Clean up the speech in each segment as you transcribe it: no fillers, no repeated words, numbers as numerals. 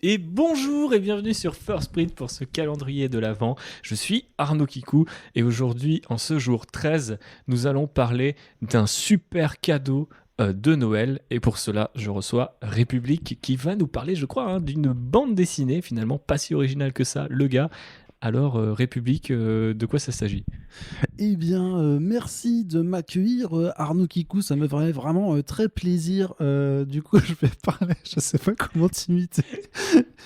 Et bonjour et bienvenue sur First Print pour ce calendrier de l'Avent. Je suis Arnaud Kikou et aujourd'hui, en ce jour 13, nous allons parler d'un super cadeau de Noël. Et pour cela, je reçois République qui va nous parler, je crois, d'une bande dessinée, finalement pas si originale que ça, le gars. Alors, République, de quoi ça s'agit? Eh bien, merci de m'accueillir, Arnaud Kikou. Ça me ferait vraiment très plaisir. Du coup, je vais parler, je sais pas comment t'imiter.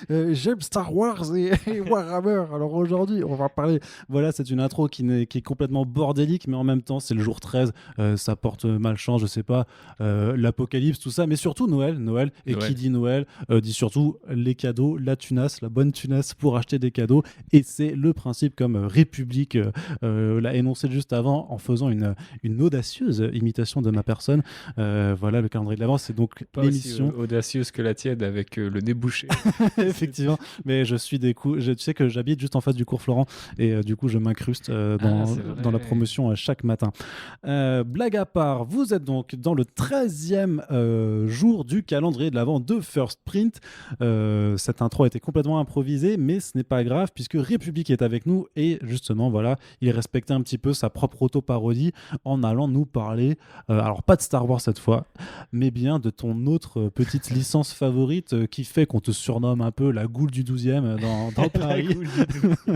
J'aime Star Wars et Warhammer. Alors aujourd'hui, on va parler. Voilà, c'est une intro qui est complètement bordélique, mais en même temps, c'est le jour 13. Ça porte malchance, je sais pas, l'apocalypse, tout ça, mais surtout Noël. Noël. Et qui Noël. dit Noël dit surtout les cadeaux, la tunasse, la bonne tunasse pour acheter des cadeaux. Et c'est le principe comme République l'a énoncé juste avant en faisant une audacieuse imitation de ma personne. Voilà, le calendrier de l'avance, c'est donc Pas aussi l'émission. audacieuse que la tienne avec le nez bouché. Effectivement, mais je suis des coups. Tu sais que j'habite juste en face du cours Florent et du coup, je m'incruste Ah, dans, c'est dans la vrai. promotion chaque matin. Blague à part, vous êtes donc dans le 13e jour du calendrier de l'Avent de First Print. Cette intro a été complètement improvisée, mais ce n'est pas grave puisque République est avec nous et justement, voilà, il respectait un petit peu sa propre auto-parodie en allant nous parler, alors pas de Star Wars cette fois, mais bien de ton autre petite licence favorite qui fait qu'on te surnomme un peu la goule du 12e dans La Paris, goule du doux.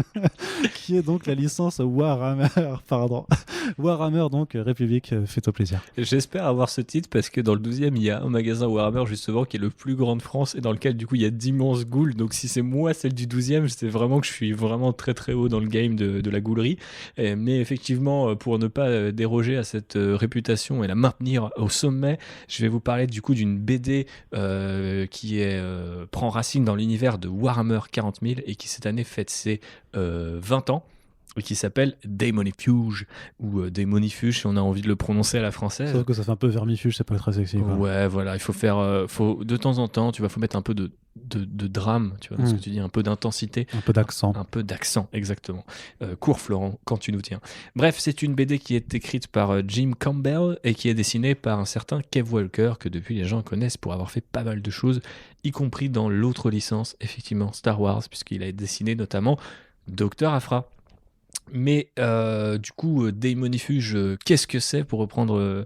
qui est donc la licence Warhammer, pardon. Warhammer, donc République, fais-toi plaisir. J'espère avoir ce titre parce que dans le 12e, il y a un magasin Warhammer justement qui est le plus grand de France et dans lequel du coup il y a d'immenses goules. Donc si c'est moi celle du 12e, c'est vraiment que je suis vraiment très très haut dans le game de la goulerie. Mais effectivement, pour ne pas déroger à cette réputation et la maintenir au sommet, je vais vous parler du coup d'une BD prend racine dans l'univers de Warhammer 40 000 et qui cette année fête ses 20 ans et qui s'appelle Daemonifuge ou Daemonifuge si on a envie de le prononcer à la Sauf française. que ça fait un peu vermifuge, c'est pas très sexy, quoi. Ouais, voilà, il faut faire, faut de temps en temps, tu vois, faut mettre un peu de drame, tu vois, dans ce que tu dis, un peu d'intensité, Un peu d'accent. un peu d'accent, exactement. Cours Florent, quand tu nous tiens. Bref, c'est une BD qui est écrite par Jim Campbell et qui est dessinée par un certain Kev Walker, que depuis les gens connaissent pour avoir fait pas mal de choses, y compris dans l'autre licence, effectivement, Star Wars, puisqu'il a dessiné notamment Docteur Aphra. Mais du coup, démonifuge, qu'est-ce que c'est pour reprendre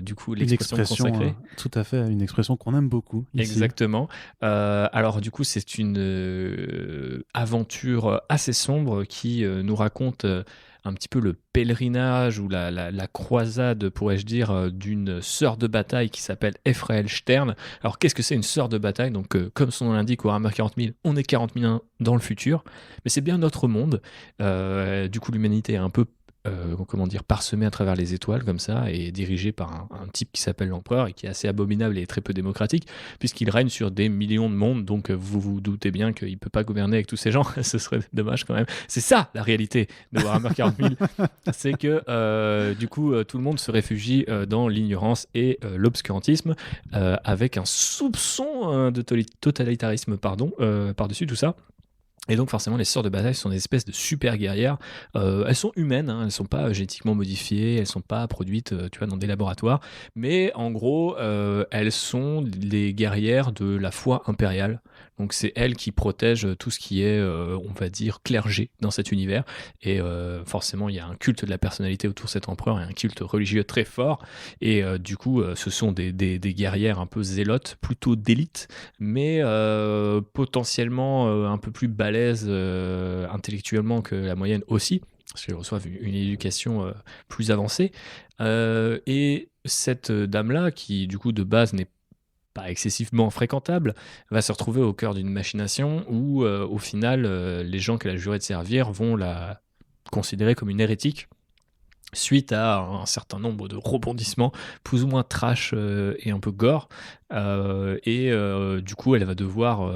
du coup Une l'expression expression, consacrée? tout à fait, une expression qu'on aime beaucoup ici. Exactement. Alors du coup, c'est une aventure assez sombre qui nous raconte un petit peu le pèlerinage ou la croisade, pourrais-je dire, d'une sœur de bataille qui s'appelle Ephraël Stern. Alors qu'est-ce que c'est une sœur de bataille? Donc comme son nom l'indique, Warhammer 40 000, on est 40 000 ans dans le futur, mais c'est bien notre monde. Du coup, l'humanité est un peu comment dire, parsemé à travers les étoiles comme ça et dirigé par un type qui s'appelle l'empereur et qui est assez abominable et très peu démocratique puisqu'il règne sur des millions de mondes, donc vous vous doutez bien qu'il ne peut pas gouverner avec tous ces gens. Ce serait dommage quand même. C'est ça la réalité de Warhammer 40 000, c'est que du coup tout le monde se réfugie dans l'ignorance et l'obscurantisme avec un soupçon de totalitarisme pardon, par-dessus tout ça. Et donc forcément les sœurs de bataille sont des espèces de super guerrières. Elles sont humaines, hein, elles sont pas génétiquement modifiées, elles sont pas produites tu vois, dans des laboratoires, mais en gros elles sont les guerrières de la foi impériale. Donc c'est elles qui protègent tout ce qui est, on va dire, clergé dans cet univers. Et forcément il y a un culte de la personnalité autour de cet empereur et un culte religieux très fort. Et du coup ce sont des guerrières un peu zélotes, plutôt d'élite, mais potentiellement un peu plus balèze intellectuellement que la moyenne aussi, parce qu'elles reçoivent une éducation plus avancée. Et cette dame-là, qui du coup de base n'est pas excessivement fréquentable, va se retrouver au cœur d'une machination où au final les gens qu'elle a juré de servir vont la considérer comme une hérétique suite à un certain nombre de rebondissements plus ou moins trash et un peu gore. Du coup, elle va devoir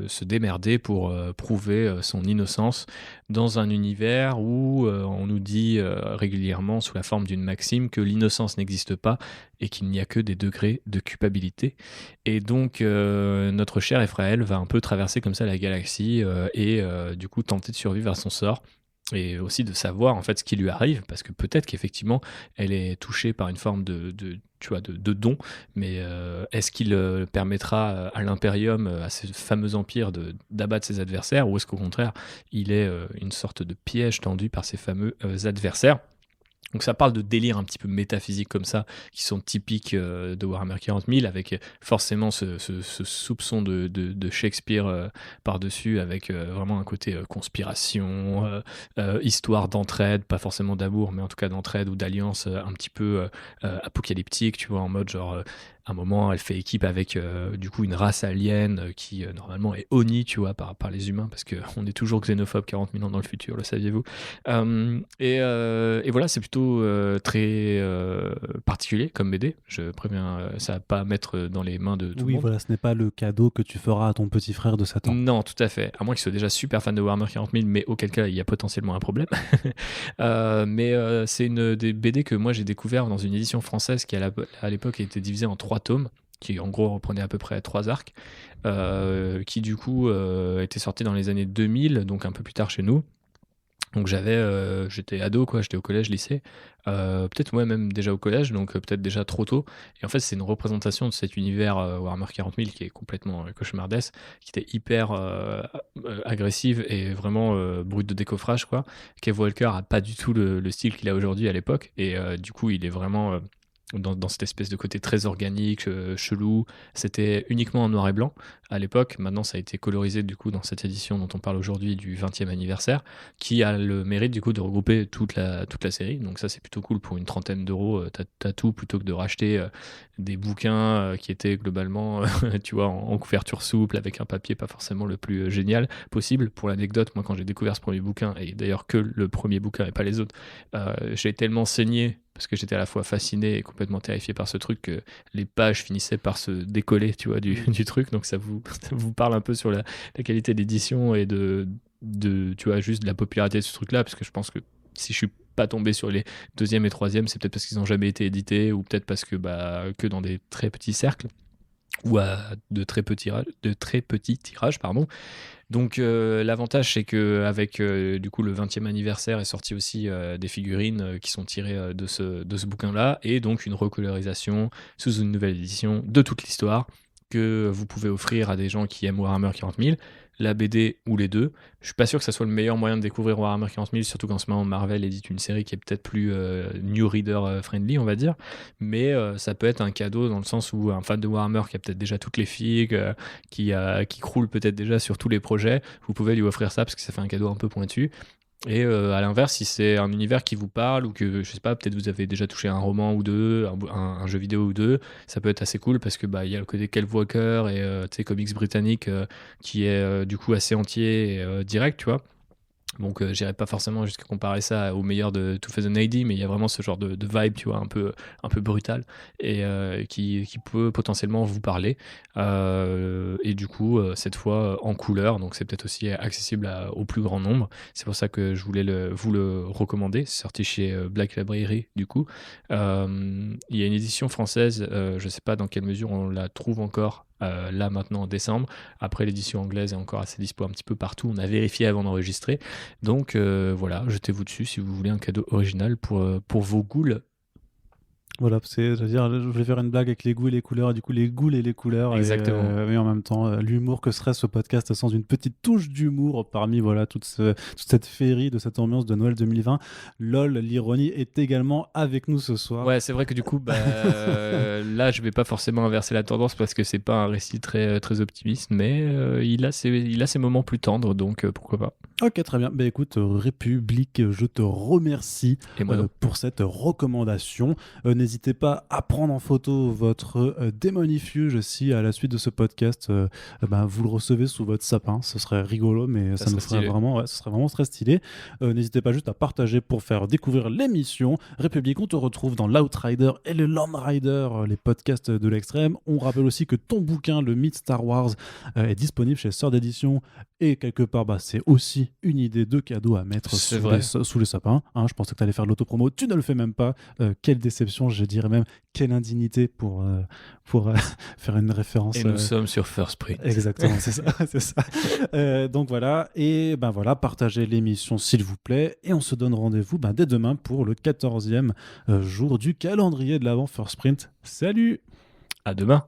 se démerder pour prouver son innocence dans un univers où on nous dit régulièrement, sous la forme d'une maxime, que l'innocence n'existe pas et qu'il n'y a que des degrés de culpabilité. Et donc, notre cher Ephraël va un peu traverser comme ça la galaxie et du coup tenter de survivre à son sort et aussi de savoir en fait ce qui lui arrive, parce que peut-être qu'effectivement elle est touchée par une forme tu vois, de don, mais est-ce qu'il permettra à l'Imperium, à ce fameux empire, d'abattre ses adversaires, ou est-ce qu'au contraire il est une sorte de piège tendu par ses fameux adversaires? Donc ça parle de délires un petit peu métaphysiques comme ça, qui sont typiques de Warhammer 40 000, avec forcément ce soupçon de Shakespeare par-dessus, avec vraiment un côté conspiration, histoire d'entraide, pas forcément d'amour, mais en tout cas d'entraide ou d'alliance un petit peu apocalyptique, tu vois, en mode genre... à un moment, elle fait équipe avec du coup une race alien qui normalement est honnie, tu vois, par les humains, parce qu'on est toujours xénophobe 40 000 ans dans le futur, le saviez-vous? Et voilà, c'est plutôt très particulier comme BD. Je préviens, ça va pas mettre dans les mains de tout le Oui, monde. voilà, ce n'est pas le cadeau que tu feras à ton petit frère de 7 ans. Non, tout à fait. À moins qu'il soit déjà super fan de Warhammer 40 000, mais auquel cas il y a potentiellement un problème. Mais c'est une des BD que moi j'ai découvert dans une édition française qui à l'époque était divisée en 3 tomes, qui en gros reprenait à peu près 3 arcs, qui du coup était sorti dans les années 2000, donc un peu plus tard chez nous. Donc j'étais ado, quoi, j'étais au collège, lycée, peut-être ouais, même déjà au collège, donc peut-être déjà trop tôt. Et en fait, c'est une représentation de cet univers Warhammer 40 000 qui est complètement cauchemardesque, qui était hyper agressive et vraiment brute de décoffrage, quoi. Kev Walker a pas du tout le style qu'il a aujourd'hui à l'époque, et du coup, il est vraiment dans cette espèce de côté très organique, chelou. C'était uniquement en noir et blanc à l'époque. Maintenant, ça a été colorisé du coup dans cette édition dont on parle aujourd'hui du 20e anniversaire, qui a le mérite du coup de regrouper toute la série. Donc ça, c'est plutôt cool pour une trentaine d'euros. T'as tout plutôt que de racheter des bouquins qui étaient globalement, tu vois, en couverture souple avec un papier pas forcément le plus génial possible. Pour l'anecdote, moi, quand j'ai découvert ce premier bouquin, et d'ailleurs que le premier bouquin et pas les autres, j'ai tellement saigné parce que j'étais à la fois fasciné et complètement terrifié par ce truc que les pages finissaient par se décoller, tu vois, du truc. Donc ça vous parle un peu sur la qualité d'édition et tu vois, juste de la popularité de ce truc-là, parce que je pense que si je suis pas tombé sur les deuxième et troisième, c'est peut-être parce qu'ils n'ont jamais été édités, ou peut-être parce que que dans des très petits cercles, ou à de très petits tirages, pardon. Donc l'avantage, c'est que avec du coup le 20e anniversaire est sorti aussi des figurines qui sont tirées de ce bouquin-là, et donc une recolorisation sous une nouvelle édition de toute l'histoire que vous pouvez offrir à des gens qui aiment Warhammer 40 000, la BD ou les deux. Je suis pas sûr que ça soit le meilleur moyen de découvrir Warhammer 40 000, surtout qu'en ce moment Marvel édite une série qui est peut-être plus new reader friendly, on va dire, mais ça peut être un cadeau dans le sens où un fan de Warhammer qui a peut-être déjà toutes les figues, qui croule peut-être déjà sur tous les projets, vous pouvez lui offrir ça parce que ça fait un cadeau un peu pointu. Et à l'inverse, si c'est un univers qui vous parle, ou que, je sais pas, peut-être vous avez déjà touché un roman ou deux, un jeu vidéo ou deux, ça peut être assez cool parce que il y a le côté Kev Walker et tu sais, comics britannique qui est du coup assez entier et direct, tu vois. Donc j'irai pas forcément jusqu'à comparer ça au meilleur de 2080, mais il y a vraiment ce genre de vibe, tu vois, un peu brutal, et qui peut potentiellement vous parler. Et du coup, cette fois en couleur, donc c'est peut-être aussi accessible au plus grand nombre. C'est pour ça que je voulais vous le recommander. C'est sorti chez Black Library, du coup. Il y a une édition française, je sais pas dans quelle mesure on la trouve encore. Là maintenant en décembre. Après, l'édition anglaise est encore assez dispo un petit peu partout. On a vérifié avant d'enregistrer. Donc voilà, jetez-vous dessus si vous voulez un cadeau original pour vos ghouls. Voilà, c'est-à-dire, je voulais faire une blague avec les goûts et les couleurs, et du coup, les ghouls et les couleurs. Exactement. Mais en même temps, l'humour que serait ce podcast sans une petite touche d'humour parmi voilà, toute cette féerie de cette ambiance de Noël 2020. LOL, l'ironie est également avec nous ce soir. Ouais, c'est vrai que du coup, là, je vais pas forcément inverser la tendance parce que c'est pas un récit très, très optimiste, mais il a ses moments plus tendres, donc pourquoi pas. Ok, très bien. Bah, écoute, République, je te remercie Et moi, pour cette recommandation. N'hésitez pas à prendre en photo votre démonifuge si à la suite de ce podcast, vous le recevez sous votre sapin. Ce serait rigolo, mais ça me ferait vraiment, ce serait vraiment très stylé. N'hésitez pas juste à partager pour faire découvrir l'émission. République, on te retrouve dans l'Outrider et le Landrider, les podcasts de l'extrême. On rappelle aussi que ton bouquin, le mythe Star Wars, est disponible chez Sœur d'édition, et quelque part, c'est aussi aussi une idée de cadeau à mettre C'est sous vrai. sous les sapins. Hein, je pensais que tu allais faire de l'autopromo, tu ne le fais même pas. Quelle déception, je dirais même quelle indignité pour faire une référence. Et nous sommes sur First Print. Exactement, c'est ça. C'est ça. Donc voilà, et ben voilà, partagez l'émission s'il vous plaît, et on se donne rendez-vous dès demain pour le 14e jour du calendrier de l'Avent First Print. Salut! À demain.